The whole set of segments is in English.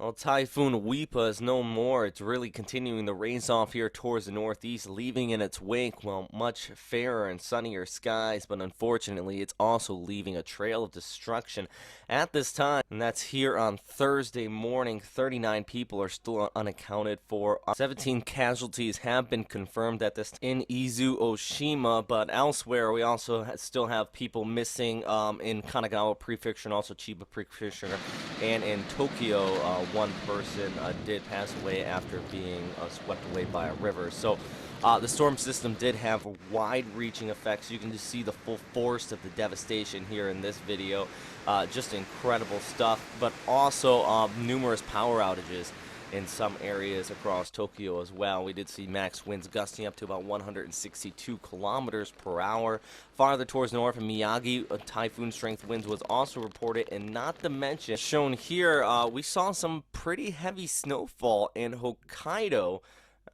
Well, Typhoon Wipha is no more. It's really continuing the race off here towards the northeast, leaving in its wake, well, much fairer and sunnier skies, but unfortunately, it's also leaving a trail of destruction at this time. And that's here on Thursday morning. 39 people are still unaccounted for. 17 casualties have been confirmed at this in Izu, Oshima, but elsewhere, we also still have people missing in Kanagawa Prefecture and also Chiba Prefecture, and in Tokyo, one person did pass away after being swept away by a river. So the storm system did have wide-reaching effects. You can just see the full force of the devastation here in this video. Just incredible stuff, but also numerous power outages in some areas across Tokyo as well. We did see max winds gusting up to about 162 kilometers per hour. Farther towards north in Miyagi, typhoon strength winds was also reported, and not to mention, shown here, we saw some pretty heavy snowfall in Hokkaido.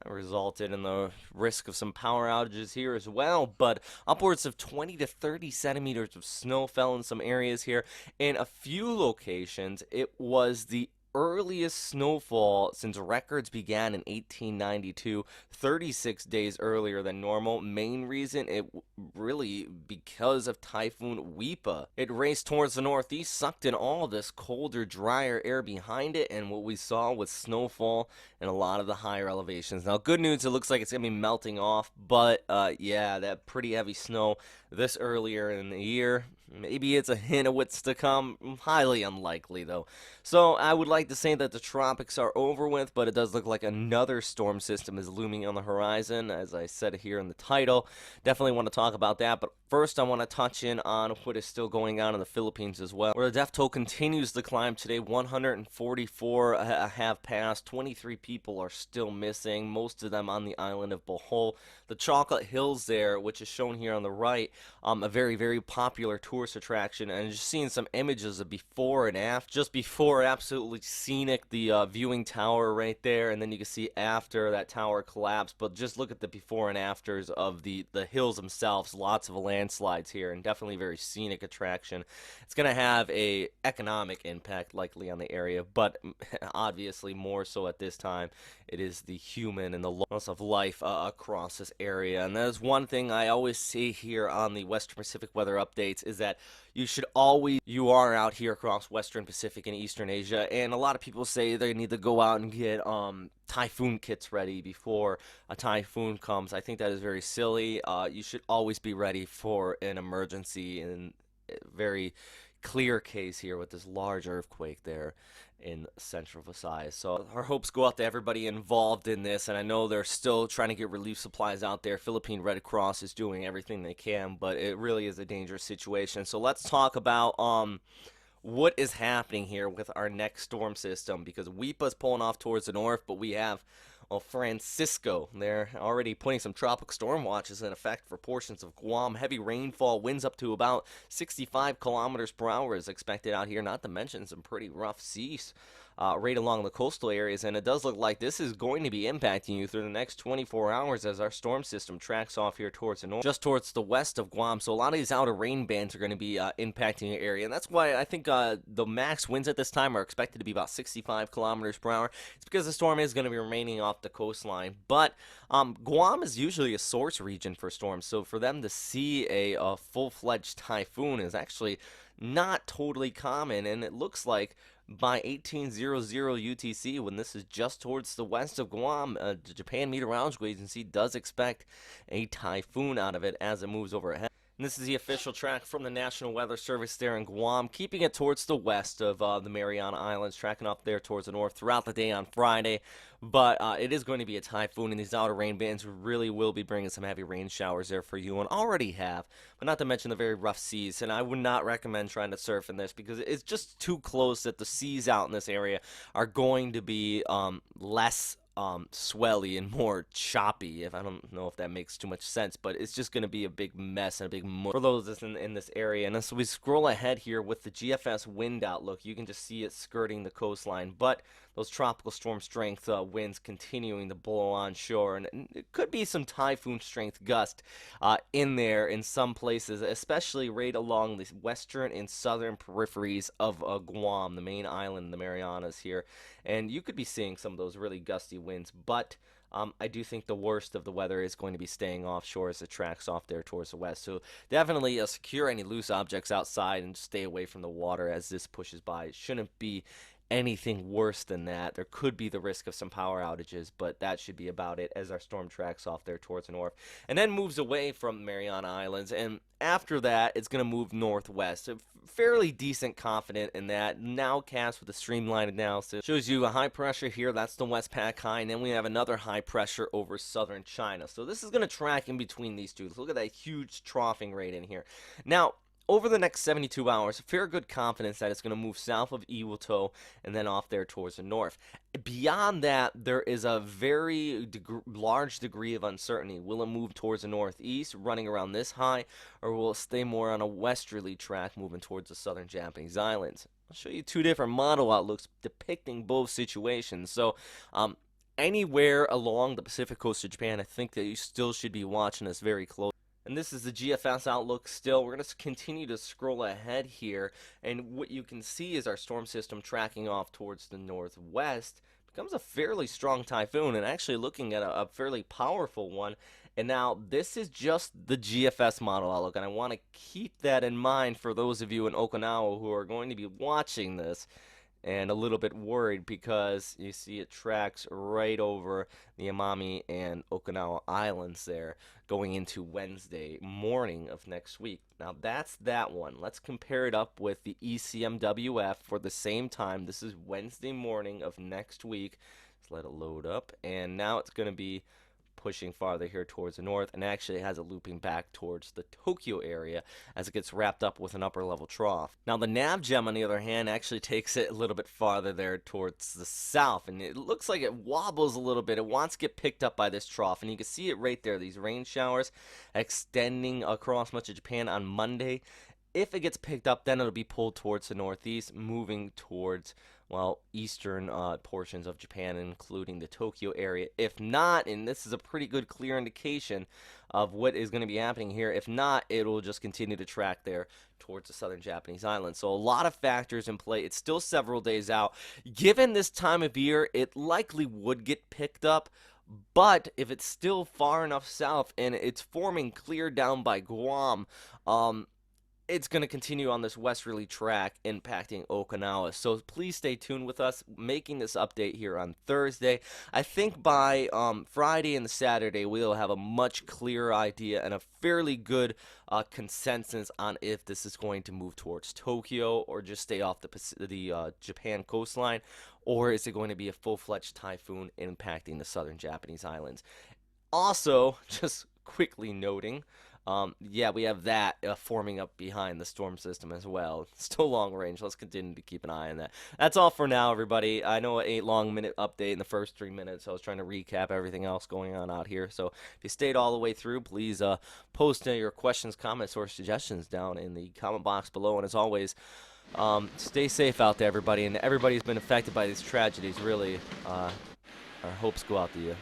Resulted in the risk of some power outages here as well, but upwards of 20 to 30 centimeters of snow fell in some areas here. In a few locations, it was the earliest snowfall since records began in 1892, 36 days earlier than normal. Main reason, it really because of Typhoon Wipha. It raced towards the northeast, sucked in all this colder, drier air behind it, and what we saw was snowfall in a lot of the higher elevations. Now, good news, it looks like it's going to be melting off, but yeah, that pretty heavy snow this earlier in the year, maybe it's a hint of what's to come. Highly unlikely, though. So I would like to say that the tropics are over with, but it does look like another storm system is looming on the horizon, as I said here in the title. Definitely want to talk about that, but first I want to touch in on what is still going on in the Philippines as well, where the death toll continues to climb today. 144 have passed. 23 people are still missing, most of them on the island of Bohol. The Chocolate Hills there, which is shown here on the right, a very, very popular tourist attraction, and just seeing some images of before and after. Just before, absolutely scenic, the viewing tower right there, and then you can see after that tower collapsed. But just look at the before and afters of the hills themselves. Lots of landslides here, and definitely a very scenic attraction. It's going to have a economic impact likely on the area, but obviously more so at this time. It is the human and the loss of life across this area. And that is one thing I always say here on the Western Pacific weather updates, is that you are out here across Western Pacific and Eastern Asia, and a lot of people say they need to go out and get typhoon kits ready before a typhoon comes. I think that is very silly. You should always be ready for an emergency, and very clear case here with this large earthquake there in central Visayas. So our hopes go out to everybody involved in this, and I know they're still trying to get relief supplies out there. Philippine Red Cross is doing everything they can, but it really is a dangerous situation. So let's talk about what is happening here with our next storm system, because Wipha's pulling off towards the north, but we have Francisco. They're already putting some tropic storm watches in effect for portions of Guam. Heavy rainfall, winds up to about 65 kilometers per hour is expected out here, not to mention some pretty rough seas right along the coastal areas, and it does look like this is going to be impacting you through the next 24 hours as our storm system tracks off here towards the north, just towards the west of Guam. So a lot of these outer rain bands are going to be impacting your area, and that's why I think the max winds at this time are expected to be about 65 kilometers per hour. It's because the storm is going to be remaining off the coastline, but Guam is usually a source region for storms, so for them to see a full-fledged typhoon is actually not totally common, and it looks like by 1800 UTC, when this is just towards the west of Guam, the Japan Meteorological Agency does expect a typhoon out of it as it moves overhead. And this is the official track from the National Weather Service there in Guam, keeping it towards the west of the Mariana Islands, tracking up there towards the north throughout the day on Friday. But it is going to be a typhoon, and these outer rain bands really will be bringing some heavy rain showers there for you, and already have, but not to mention the very rough seas. And I would not recommend trying to surf in this, because it's just too close that the seas out in this area are going to be less swelly and more choppy. If I don't know if that makes too much sense, but it's just going to be a big mess and a big for those that's in this area. And as we scroll ahead here with the GFS wind outlook, you can just see it skirting the coastline, but those tropical storm strength winds continuing to blow on shore, and it could be some typhoon strength gust in there in some places, especially right along the western and southern peripheries of Guam, the main island, the Marianas here. And you could be seeing some of those really gusty winds, but I do think the worst of the weather is going to be staying offshore as it tracks off there towards the west. So definitely secure any loose objects outside and stay away from the water as this pushes by. It shouldn't be anything worse than that. There could be the risk of some power outages, but that should be about it as our storm tracks off there towards the north and then moves away from Mariana Islands. And after that, it's going to move northwest. Fairly decent confident in that. Now cast with a streamlined analysis. Shows you a high pressure here. That's the Westpac high. And then we have another high pressure over southern China. So this is going to track in between these two. Look at that huge troughing rate in here. Now, over the next 72 hours, fair good confidence that it's going to move south of Iwuto and then off there towards the north. Beyond that, there is a very large degree of uncertainty. Will it move towards the northeast, running around this high, or will it stay more on a westerly track, moving towards the southern Japanese islands? I'll show you two different model outlooks depicting both situations. So, anywhere along the Pacific coast of Japan, I think that you still should be watching this very close. And this is the GFS outlook still. We're going to continue to scroll ahead here. And what you can see is our storm system tracking off towards the northwest becomes a fairly strong typhoon and actually looking at a fairly powerful one. And now this is just the GFS model outlook. And I want to keep that in mind for those of you in Okinawa who are going to be watching this and a little bit worried because you see it tracks right over the Amami and Okinawa Islands there going into Wednesday morning of next week. Now that's that one. Let's compare it up with the ECMWF for the same time. This is Wednesday morning of next week. Let's let it load up, and now it's going to be pushing farther here towards the north, and actually has it looping back towards the Tokyo area as it gets wrapped up with an upper level trough. Now the nav gem on the other hand actually takes it a little bit farther there towards the south, and it looks like it wobbles a little bit. It wants to get picked up by this trough, and you can see it right there, these rain showers extending across much of Japan on Monday. If it gets picked up, then it'll be pulled towards the northeast, moving towards, well, eastern portions of Japan, including the Tokyo area. If not, and this is a pretty good clear indication of what is going to be happening here, if not, it will just continue to track there towards the southern Japanese islands. So a lot of factors in play. It's still several days out. Given this time of year, it likely would get picked up. But if it's still far enough south and it's forming clear down by Guam, it's going to continue on this westerly track impacting Okinawa. So please stay tuned with us, making this update here on Thursday. I think by Friday and Saturday, we'll have a much clearer idea and a fairly good consensus on if this is going to move towards Tokyo or just stay off the Japan coastline, or is it going to be a full-fledged typhoon impacting the southern Japanese islands. Also, just quickly noting, yeah, we have that forming up behind the storm system as well. Still long range. Let's continue to keep an eye on that. That's all for now, everybody. I know an 8-long-minute update in the first 3 minutes. I was trying to recap everything else going on out here. So if you stayed all the way through, please post your questions, comments, or suggestions down in the comment box below. And as always, stay safe out there, everybody. And everybody's been affected by these tragedies, really. Our hopes go out to you.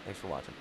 Thanks for watching.